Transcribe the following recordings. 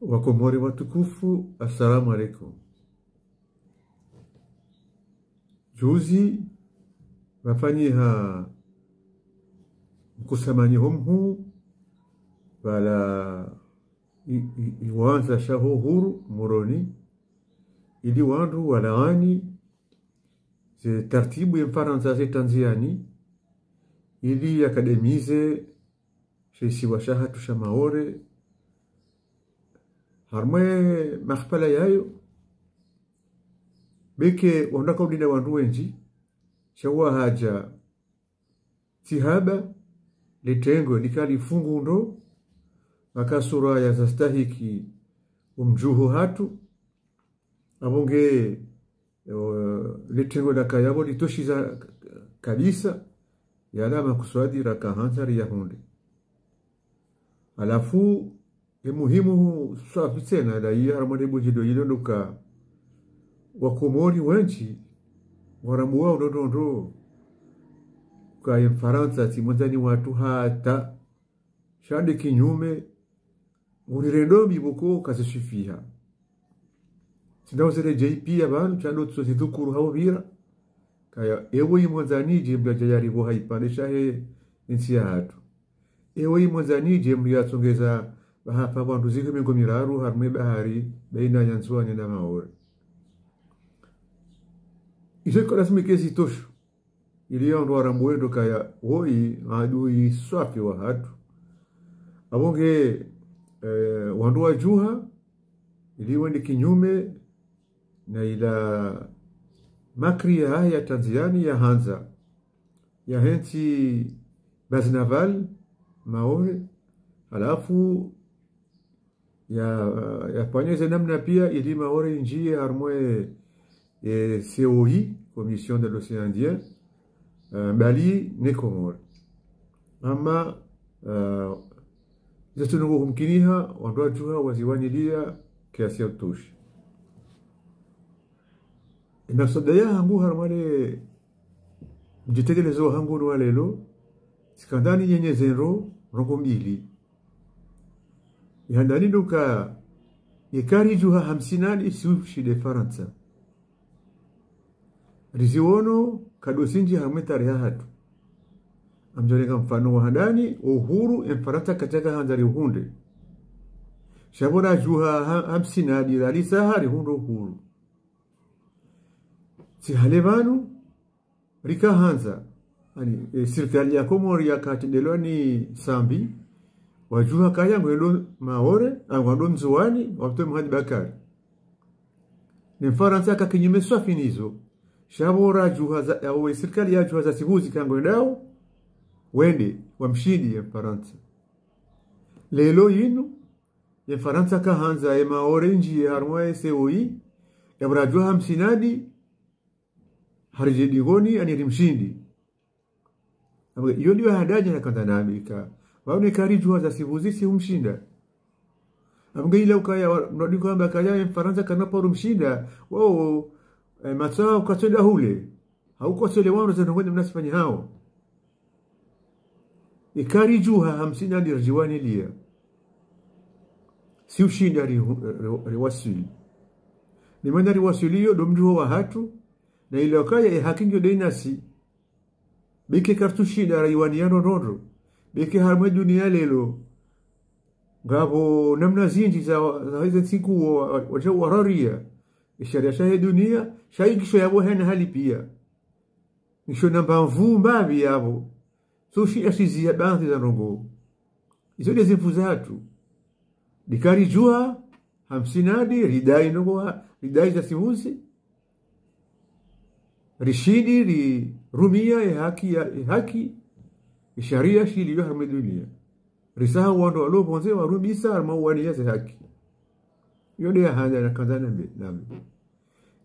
Wakomori watukufu, assalamu alaikum. Juzi wafanyiha mkusamanyiho mhuu wala iwanza shaho huru moroni ili wandu walaani ze tartibu ya Mfaransa ze Tanziani ili akademize shesi washaha tushamaore harmwe makhpala yayo beke wandaka udina wandu wenji shawa haja tihaba litengo likali fungundo makasura ya zastahiki umjuhu hatu abonge litengo lakayabo litoshiza kabisa yala makuswadi rakahanzari ya hunde alafu muhimu safi tena la iya harmone bujido yilonuka wakomori wenji waramuwa unodondo kwa Mfaransa timozani watu hata shande kinyume unirendo bibuko kazishifiha sinawzele JP abantu chando tsozidukuru hao vira kaya ewe imozani jembya jayaribo haipandisha he insia hatu ewe imozani jembya tsongeza bahapa bantu ziko mingo miraru harme bahari baina yanzuani na maore ise rasmi kesi tosho ili ndo waramwendo kaya woi adui swafi wa hatu abonge wandu wa juha ili wende kinyume na ila makri ya Tanziani ya hanza ya henti baznaval maore alafu ya panyeze namna pia ili maore njie harmwe COI Commission de l'Océan Indien Bali ne Komori ama zetu nungu humkiniha wandoa juha waziwanilia kiasi ya utoshi inasodaya hangu harmale mjitegelezo hangu nwalelo sikandani nyenye zenro rongo mbili yandani duka yekari juha 50 sushi de Faransa riziono kadosinji hamwe tarehe hatu amjoneka mfano wa handani uhuru Mfaransa katika hanzari uhunde shabona juha 50 dirali sahari hundo uhuru si halevanu rika hanza ani serikali ya Komori ya katendeloni sambi wajuha kaya ngwendo maore angwando mzuani wapte Muhammad Bakari ni Mfaransa kakinyume swafinizo shabora juha za au serikali ya juha za sibuzi kango ndao wende wamshindi ya Mfaransa lelo yinu ya Mfaransa kahanza ya maorenji ya harmwe COI ya brajua 50 harijedigoni anirimshindi iyo ndio hadaja na kanda Amerika waone kari juha za sibuzi si umshinda amge ile ukaya mradi kwamba kaya Mfaransa kanapo rumshinda wao matao katenda hule hauko selewano za ngwende mnasifanya hao ikari juha 50 ndio jiwani lia si ushinda riwasili ni maana riwasilio domjuho wa hatu na ile wakaya hakinjo deinasi beke kartushida raiwani yano nondo beke harmwe dunia lelo ngabo namna zinji za hizo siku wajo wararia isharia shahe dunia shaikisho yabo hena hali pia nisho namba mvu mbabi yabo so shi ashizia banthi za rongo izo dezifuza hatu dikari jua 50 ridai nongo ridai za simuzi rishidi ri rumia ya haki sharia shili ya dunia risaha wando alo bonze wa rumisa arma wani ya haki yode ya handa na kanzana nambe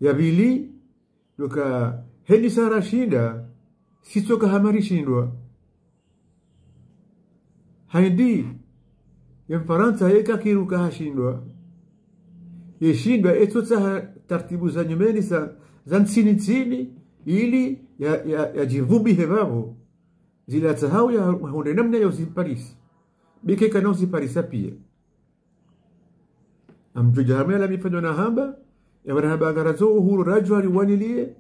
ya bili luka heli sara shinda sitoka hamari shindwa haidi ya Mfaransa yeka kiruka hashindwa yeshindwa etotsa tartibu za nyumeni za nsini ili ya jivubi hebabo zila tsahau ya hunde namna ya usi Paris bike kana usi Paris pia amtujahamia la mifano na hamba ya marhaba garazo uhuru raju haliwanilie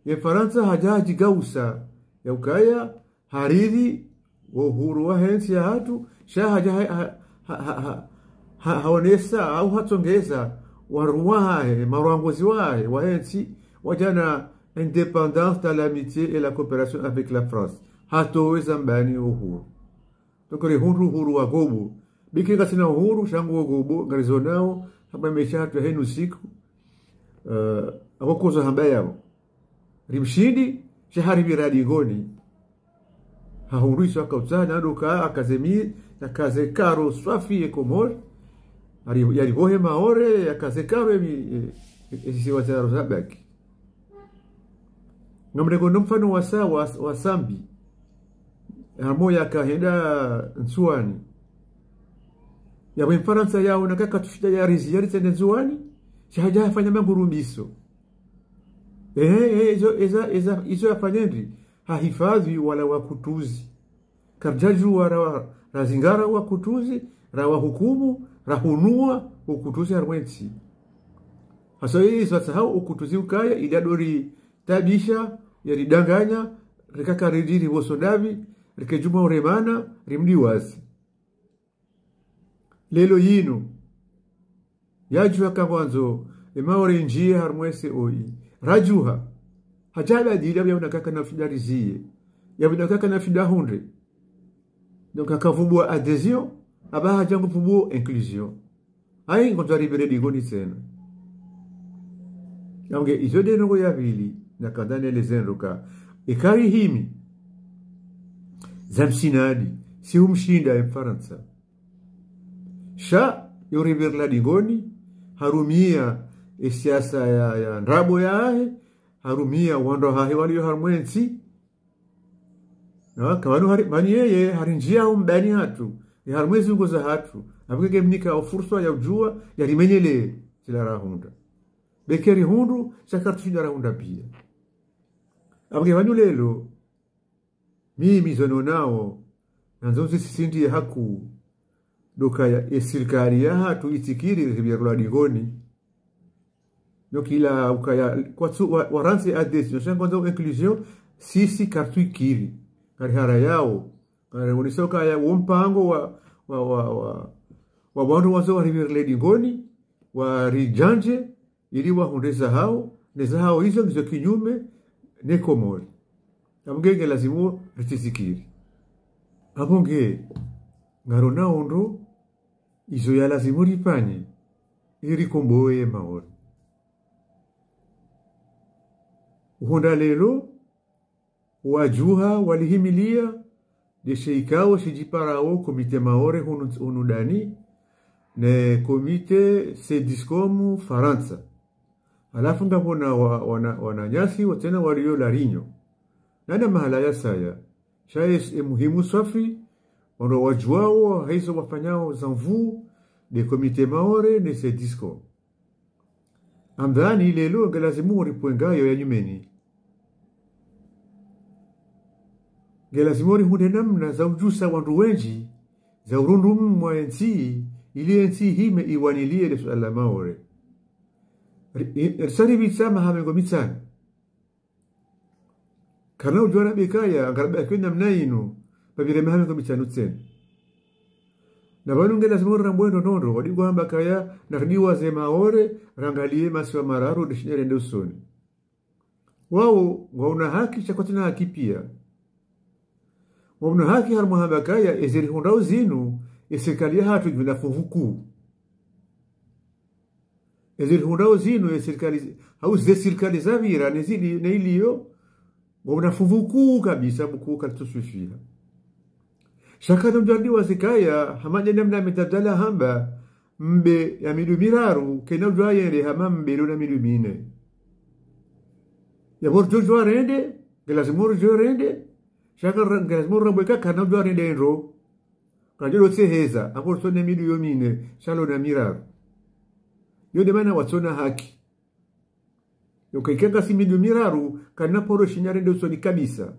ya Faransa hajaji gausa ya ukaya hariri wa uhuru wa hensi ya hatu sha haja haonesa au hatongeza waruahe maruangozi wae wa hensi wajana indépendance de l'amitié et la coopération avec la France hatoweza mbani uhuru tokore uhuru wa gobo bikinga sina uhuru shangu gobo ngarizonao haba mesha hatu henu siku abakozo hamba yao rimshindi shahari miradi ngoni hahurishwa kautana aduka akazemi akaze karo swafi ekomor yari bohe maore akaze karo esi wataro zabaki ngamrego mfano wa sambi hamoya kahenda nsuani ya Faransa yao nakaka tufida ya riziyari tende nsuani shahaja afanya mangurumiso izo yafanyendi hahifadhi wala wakutuzi karjaju wala razingara wakutuzi rawa hukumu rahunua ukutuzi harwensi hasa hii sasahau ukutuzi ukaya idadori tabisha yaridanganya rikaka ridiri wosodavi rikejuma uremana rimdiwazi lelo yinu yajua kamwanzo emaore njie harmwese oi rajuha hajala dila ya unakaka na fidarizie ya unakaka na fidahunde donc akavubwa adhesion aba hajangu fubu inclusion ai ngoto ribere digoni tena yange izode no ya bili na kadane lezenruka ikari himi zamsinadi si umshinda ya Faransa sha yuriber la digoni harumia siasa ya ndrabo yahe harumia wando hahe walio harmwensi na kawanu mani yeye harinjia umbani hatu ya harmwezi ugoza hatu abukeke mnika ofurso ya ujua ya rimenyele sila rahunda bekeri hundu sakartushida rahunda pia abuke wanu lelo mimi zono nao nanzonzi sisindi ya haku doka ya sirikari ya hatu itikiri ribirula digoni kila ukaya kwa waransi adesi no kwanza inclusion sisi kartu ikiri karihara yao karisoka ya umpango wa wandu wazo waribirle digoni wa rijanje ili wahundeza hao neza hao hizo ngizo kinyume nekomori amgenge lazimu ritizikiri abonge ngarona ondo izo ya lazimu ripanye ili komboe maori uhonda lelo wajuha walihimilia desheikao shijiparao komite maore hunudani ne komite sediscomu Faransa alafu ngapona wananyasi watena walio larinyo nana mahala ya saya shayes muhimu safi wano wajuao haizo wafanyao zanvu de komite maore ne sediscomu amdani lelo ngelazimu ripuengayo ya nyumeni gelazimori hunde namna za ujusa wandu wenji za urundu mwa ensi ili ensi hime iwanilie le suala maore ersari bitsama hamengo mitsana kana ujwana bekaya ngaraba kwenda mnaino babire hamengo mitsana tsen na banu ngelazimori rambwendo nondo wadigo hamba kaya nardiwa ze maore rangalie maswa mararo dishinere ndosoni wao ngauna haki chakotina haki pia Wabno haki harmu habakaya ezeri hundao zinu eserikali hatu juna fuvuku. Ezeri hundao zinu eserikali hau zesirikali zavira nezili neilio wabna fuvuku kabisa buku kaltusufila. Shakata mjandi wazikaya hamanya namna metabdala hamba mbe ya midu miraru kena ujwa yere hama mbe luna midu mine. Ya borjo jwa rende, gelazimuru jwa rende, shaka gelazimuru rambueka kana ujwa rende enro. Kajiro seheza, hapo sone midu yomine, shalo na miraru. Yode mana watsona haki. Yokaikanga si midu miraru, kana poro shinyarende usoni kabisa.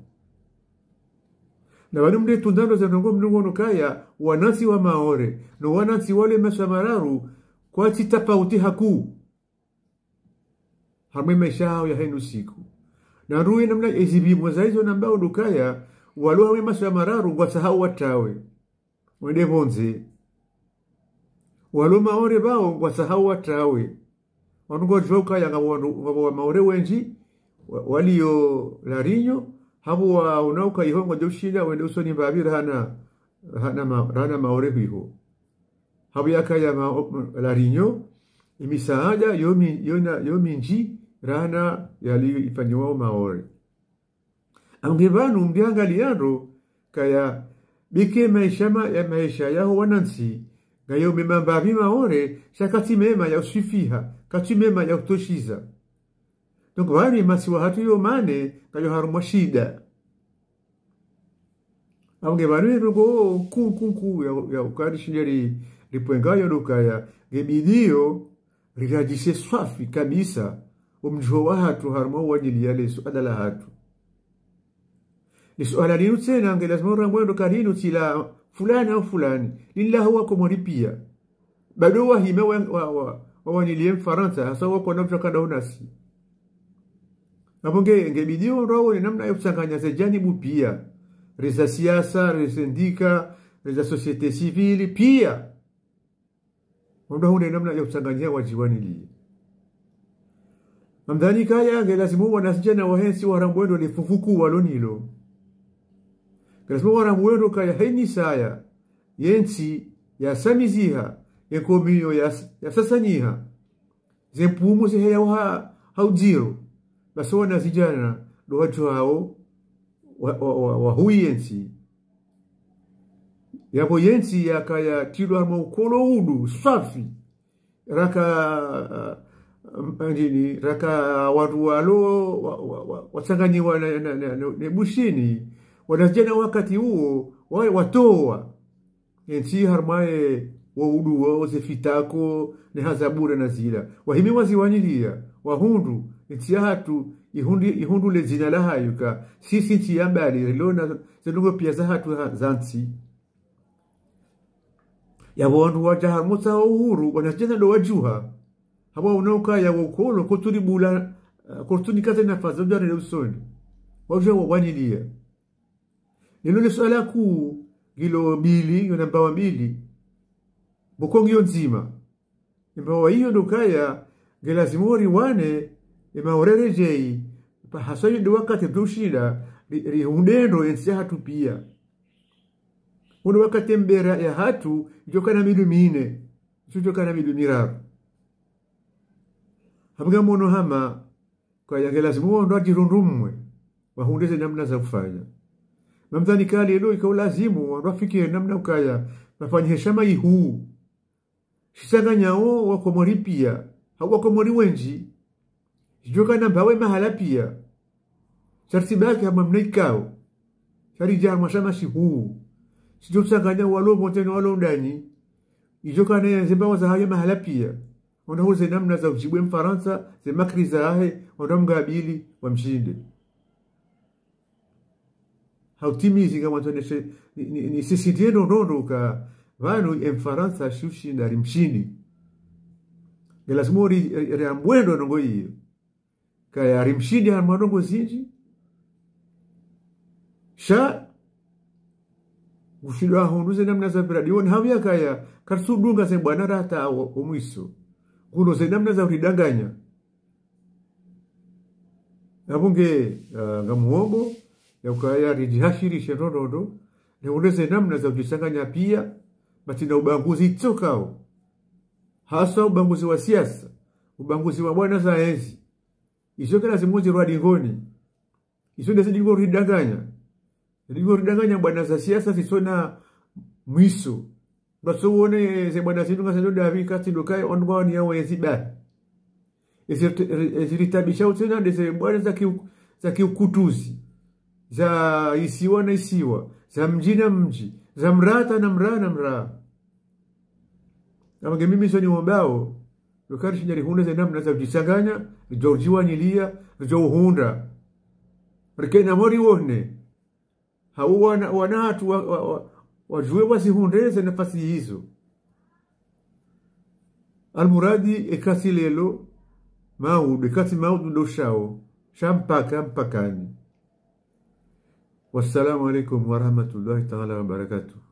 Na wanu mde tundando za nongo mnungo nukaya, wanansi wa maore, no wanansi wale masamararu, kwa titafauti haku harmwe maisha hao ya henu siku na ruwe namna ezibimwa zaizo nambao dukaya walo hawe maso ya mararu kwa sahau watawe wende bonze walo maore bao kwa sahau watawe wanungo joka ya wa maore wenji walio larinyo habu wa unauka ihongo joshida wende usoni mbabira hana maore hiho habu yakaya larinyo imisaada yomi nji rana yali ifanywa maore angevanu mbiangaliano kaya bike maisha yao wanansi ngayo memambavi maore shakati mema ya usifiha kati mema ya utoshiza donc wani masiwa hatu yo mane kayo harumwa shida angevanu rugo kunku ya ukari shindari ripuengayo dukaya gebidio rigajise swafi kabisa umjho wa hatu harumwa wajili yale suada la hatu ni suala linu tena ange lazima urangwendo karinu tila fulani au fulani lilla huwa komoripia bado wahime wanilie mfaransa hasa wako na mtakada unasi naponge ngebidio rawo ni namna ya kusanganya zejanibu pia reza siasa resendika reza societe civile pia ndo hune namna ya kusanganya wajiwanili mamdani kaya ange lazima wanasijana wahensi warangwendo lifufuku walonilo lazima waramwendo kaya haini saya yensi ya samiziha yenkomiyo ya sasanyiha zempumu ziheya haujiro basi wana zijana do watu hao wahui yensi yapo yensi ya kaya tilo harma ukolo udu safi raka watu walo wasanganyiwa na bushini wanajana wakati huo watoa yensi harmae waudu wao zefitako ne hazabura na zila wahimi waziwanyilia wahundu yensi hatu ihundu le zina la hayuka sisi nchi yambali rilona zelungo pia za hatu zansi ya wandu wajaharmuta uhuru wanajana do wajuha hawa unauka ya wakolo kuturi bula kurtuni kaze nafaza ujare usoni wajua wanyilia nilole swala kuu gilo bili yonambawa mbili bukongi yonzima mbawa hiyo ndukaya gelazimori wane maorere jei hasayo ndo wakati dushida rihundendo yensi hatu pia uno wakati mbera ya hatu jokana milu mine jokana milu miraru habuga mono hama kwa yangelazimu ndo ajirundumwe wahundeze namna za kufanya mamdhani kali ilo ikaulazimu wanafikiri namna ukaya nafanya heshama ihu shisanganyao wakomori pia hawakomori wenji joka nambawe mahala pia chartibaki hama mnaikao charija mashama shihu sijusanganya walo monteno walo ndani ijoka ne zembawa za haya mahala pia wanahuze namna za ujibwe mfaransa ze makri za ahe wanamgabili wamshinde hautimizi kama tuoneshe ni sisi tendo nondo ka vanu mfaransa shushi na rimshini lazima riambwendo nongo hiyo kaya rimshini harmanongo zinji sha ushidwa hunduze namna za biradioni havya kaya karsudunga se bwana rata omwiso kuno se namna za uridanganya abunge ngamuogo ya ukaya rijihashirishe rododo ni uleze namna za ujisanganya pia batina ubanguzi tsokao hasa ubanguzi wa siasa ubanguzi wa bwana za enzi isoke lazimuzi rwa dingoni isonde sidingo ridanganya bwana za siasa sisona mwiso baso uone ze bwana zinunga sendo davi kati ndokaye ondwani ya wenzi ba eziritabisha utena ndeze bwana za kiukutuzi za isiwa na isiwa za mji na mji za mrata na mraa kama mimi soni wambao lokari shinyari hunda za namna za kujisanganya lijojiwa nilia lijohunda rikena mori wone hau wanatu wajue wasihundeze nafasi hizo almuradi ekati lelo maudu ekati maudu doshao shampaka mpakani. Wassalamu alaikum warahmatullahi ta'ala wabarakatuh.